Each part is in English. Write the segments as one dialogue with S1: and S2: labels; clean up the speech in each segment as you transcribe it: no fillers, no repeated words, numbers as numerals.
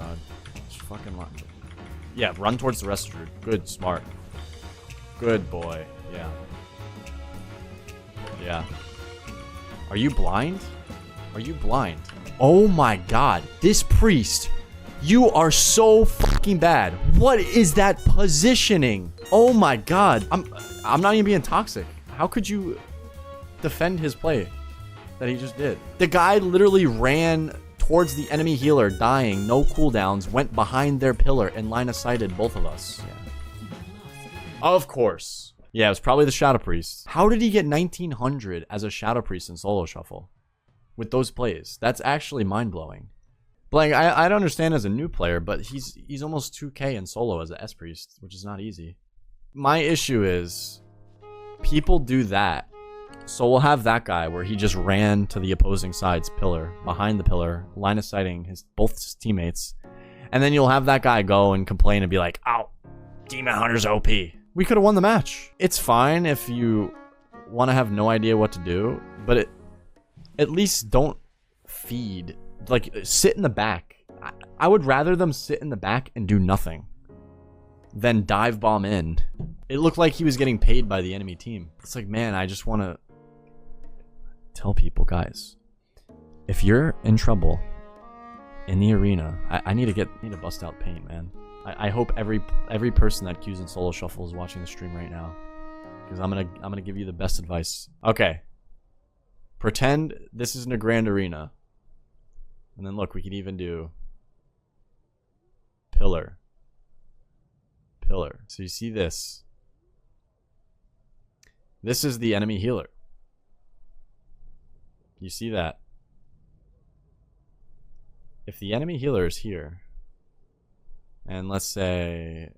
S1: god. Just fucking run. Yeah, run towards the restroom. Good, smart. Good boy. Yeah. Yeah. Are you blind? Are you blind? Oh my god. This priest. You are so fucking bad. What is that positioning? Oh my god. I'm not even being toxic. How could you defend his play that he just did? The guy literally ran towards the enemy healer, dying, no cooldowns, went behind their pillar and line of sighted both of us. Yeah. Of course. Yeah, it was probably the Shadow Priest. How did he get 1900 as a Shadow Priest in Solo Shuffle with those plays? That's actually mind-blowing. Like, I don't understand as a new player, but he's almost 2k in solo as an S Priest, which is not easy. My issue is people do that. So we'll have that guy where he just ran to the opposing side's pillar, behind the pillar, line of sighting both his teammates. And then you'll have that guy go and complain and be like, "Ow, Demon Hunter's OP." We could have won the match. It's fine if you want to have no idea what to do, but at least don't feed. Like, sit in the back. I would rather them sit in the back and do nothing than dive bomb in. It looked like he was getting paid by the enemy team. It's like, man, I just want to tell people, guys, if you're in trouble in the arena, I need to bust out paint, man. I hope every person that queues in Solo Shuffle is watching the stream right now, because I'm gonna give you the best advice. Okay, pretend this isn't a grand arena. And then look, we can even do pillar. Pillar. So you see this. This is the enemy healer. You see that? If the enemy healer is here, and let's say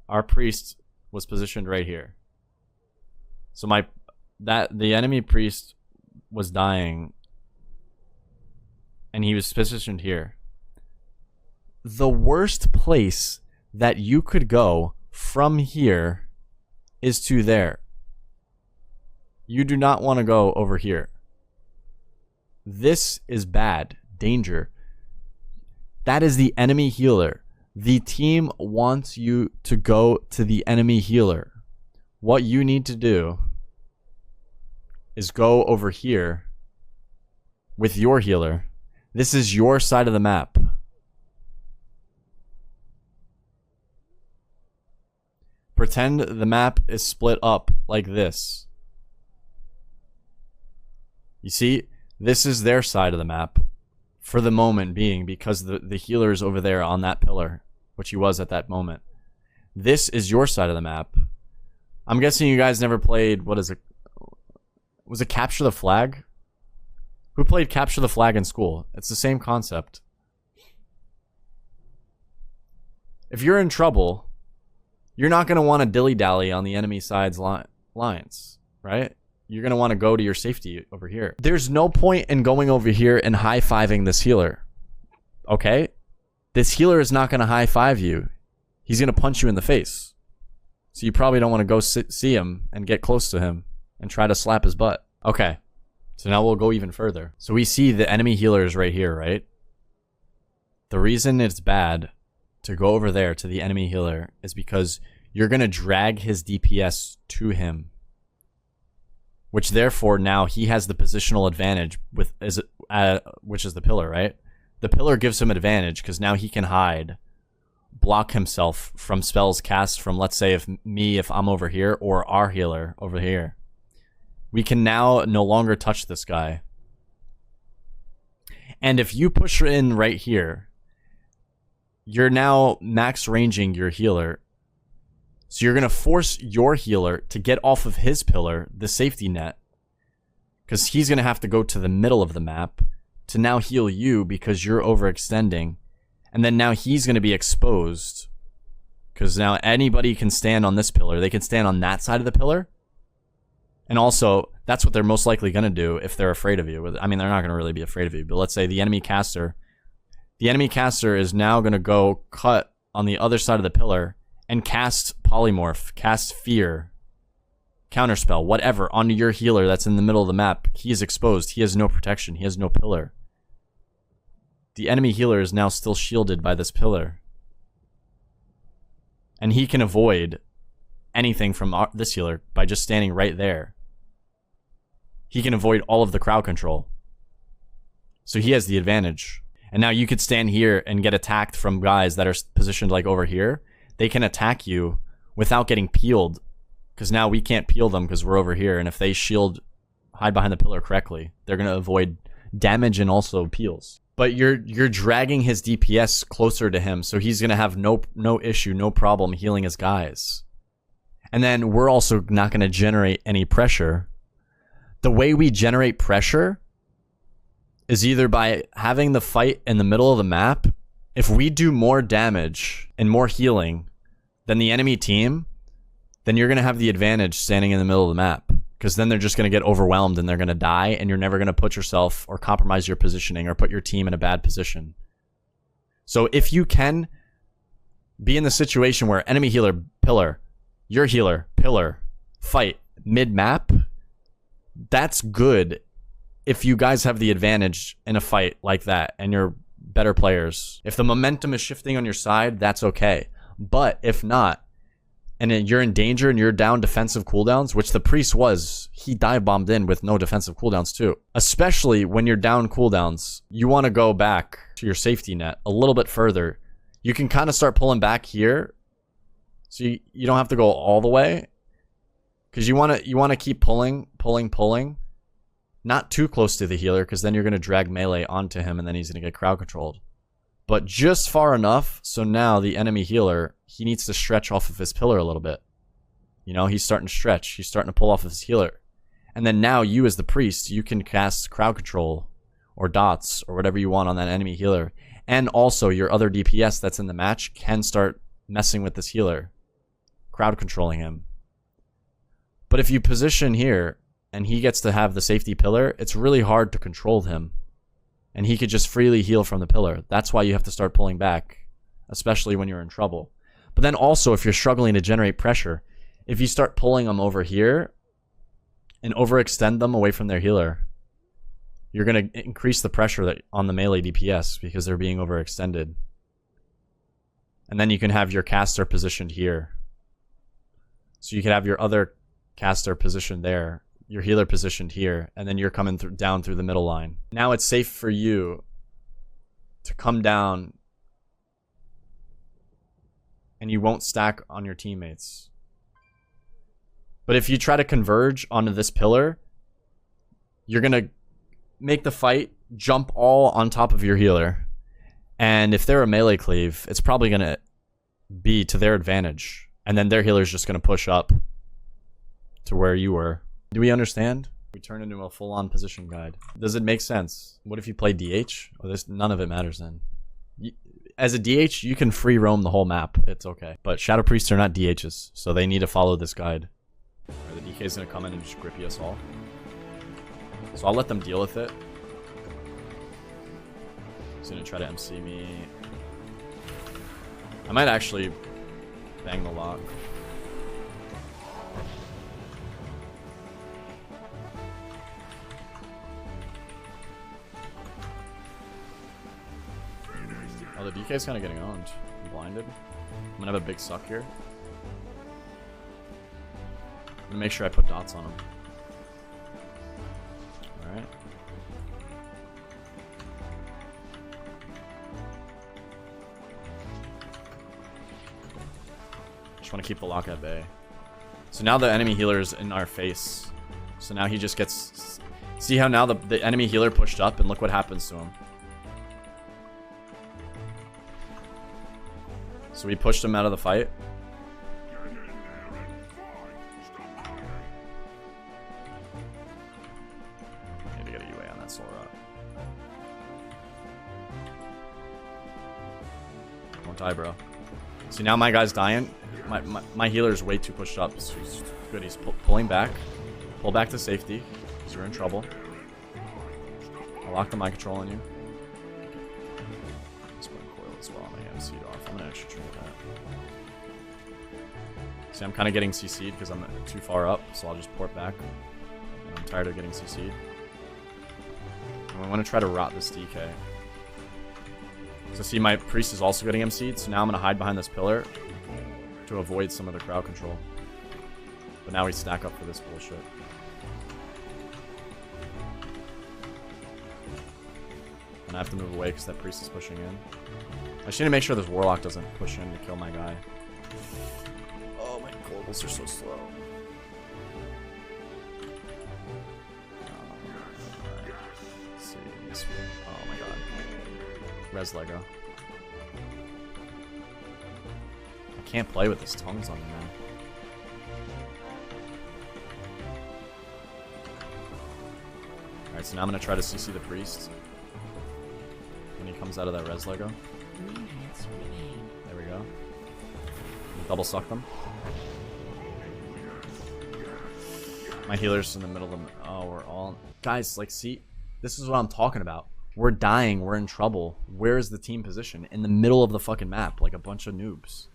S1: our priest was positioned right here. So the enemy priest was dying, and he was positioned here. The worst place that you could go from here is to there. You do not want to go over here. This is bad. Danger. That is the enemy healer. The team wants you to go to the enemy healer. What you need to do is go over here with your healer. This is your side of the map. Pretend the map is split up like this. You see, this is their side of the map for the moment being, because the healer is over there on that pillar, which he was at that moment. This is your side of the map. I'm guessing you guys never played, what is it? Was it Capture the Flag? Who played Capture the Flag in school? It's the same concept. If you're in trouble, you're not going to want to dilly-dally on the enemy side's lines, right? You're going to want to go to your safety over here. There's no point in going over here and high-fiving this healer, okay? This healer is not going to high-five you. He's going to punch you in the face. So you probably don't want to go see him and get close to him and try to slap his butt. Okay. So now we'll go even further. So we see the enemy healer is right here, right? The reason it's bad to go over there to the enemy healer is because you're going to drag his DPS to him, which therefore now he has the positional advantage which is the pillar, right? The pillar gives him advantage because now he can hide, block himself from spells cast from, let's say, if I'm over here, or our healer over here. We can now no longer touch this guy. And if you push in right here, you're now max ranging your healer. So you're going to force your healer to get off of his pillar, the safety net, because he's going to have to go to the middle of the map to now heal you because you're overextending. And then now he's going to be exposed because now anybody can stand on this pillar. They can stand on that side of the pillar. And also, that's what they're most likely going to do if they're afraid of you. I mean, they're not going to really be afraid of you, but let's say the enemy caster is now going to go cut on the other side of the pillar and cast polymorph, cast fear, counterspell, whatever, onto your healer that's in the middle of the map. He is exposed. He has no protection. He has no pillar. the enemy healer is now still shielded by this pillar. And he can avoid anything from this healer by just standing right there. He can avoid all of the crowd control. So he has the advantage. And now you could stand here and get attacked from guys that are positioned like over here. They can attack you without getting peeled. Because now we can't peel them because we're over here. And if they hide behind the pillar correctly, they're going to avoid damage and also peels. But you're dragging his DPS closer to him. So he's going to have no issue, no problem healing his guys. And then we're also not going to generate any pressure. The way we generate pressure is either by having the fight in the middle of the map. If we do more damage and more healing than the enemy team, then you're going to have the advantage standing in the middle of the map. Because then they're just going to get overwhelmed and they're going to die, and you're never going to put yourself or compromise your positioning or put your team in a bad position. So if you can be in the situation where enemy healer, pillar, your healer, pillar, fight mid-map, that's good if you guys have the advantage in a fight like that and you're better players. If the momentum is shifting on your side, that's okay. But if not, and you're in danger and you're down defensive cooldowns, which the priest was, he dive bombed in with no defensive cooldowns too. Especially when you're down cooldowns, you want to go back to your safety net a little bit further. You can kind of start pulling back here, so you don't have to go all the way, because you want to keep pulling, not too close to the healer, because then you're going to drag melee onto him and then he's going to get crowd controlled. But just far enough, so now the enemy healer, he needs to stretch off of his pillar a little bit. You know, he's starting to stretch. He's starting to pull off of his healer. And then now you as the priest, you can cast crowd control or dots or whatever you want on that enemy healer. And also your other DPS that's in the match can start messing with this healer, crowd controlling him. But if you position here and he gets to have the safety pillar, it's really hard to control him. And he could just freely heal from the pillar. That's why you have to start pulling back, especially when you're in trouble. But then also, if you're struggling to generate pressure, if you start pulling them over here and overextend them away from their healer, you're going to increase the pressure on the melee DPS because they're being overextended. And then you can have your caster positioned here. So you could have your other caster positioned there, your healer positioned here, and then you're coming down through the middle line. Now it's safe for you to come down and you won't stack on your teammates. But if you try to converge onto this pillar, you're going to make the fight jump all on top of your healer. And if they're a melee cleave, it's probably going to be to their advantage. And then their healer's just going to push up to where you were. Do we understand? We turn into a full-on position guide. Does it make sense? What if you play DH? Well, none of it matters then. As a DH, you can free roam the whole map. It's okay. But Shadow Priests are not DHs, so they need to follow this guide. The DK is going to come in and just grippy us all. So I'll let them deal with it. He's going to try to MC me. I might actually bang the lock. Oh, the DK is kind of getting owned. I'm blinded. I'm gonna have a big suck here. I'm gonna make sure I put dots on him. Alright. Just want to keep the lock at bay. So now the enemy healer is in our face. So now he just gets... See how now the enemy healer pushed up, and look what happens to him. So we pushed him out of the fight. I need to get a UA on that Sora. Don't die, bro. See, now my guy's dying. My healer's way too pushed up. So he's good. He's pulling back. Pull back to safety, because you're in trouble. I'll lock the mind control on you. Let's put coil as well. I'm going to get CC'd off. I'm going to actually trigger that. See, I'm kind of getting CC'd because I'm too far up, so I'll just port back. And I'm tired of getting CC'd. And we want to try to rot this DK. So see, my priest is also getting MC'd, so now I'm gonna hide behind this pillar to avoid some of the crowd control. But now we stack up for this bullshit. And I have to move away because that priest is pushing in. I just need to make sure this warlock doesn't push in to kill my guy. Oh, my globals are so slow. Let's see. This one. Oh my god. Res Lego. I can't play with his tongues on me, man. Alright, so now I'm gonna try to CC the priest. When he comes out of that res Lego. There we go. Double suck them. My healer's in the middle of them. Oh, we're all... Guys, like, see? This is what I'm talking about. We're dying. We're in trouble. Where is the team position? In the middle of the fucking map, like a bunch of noobs.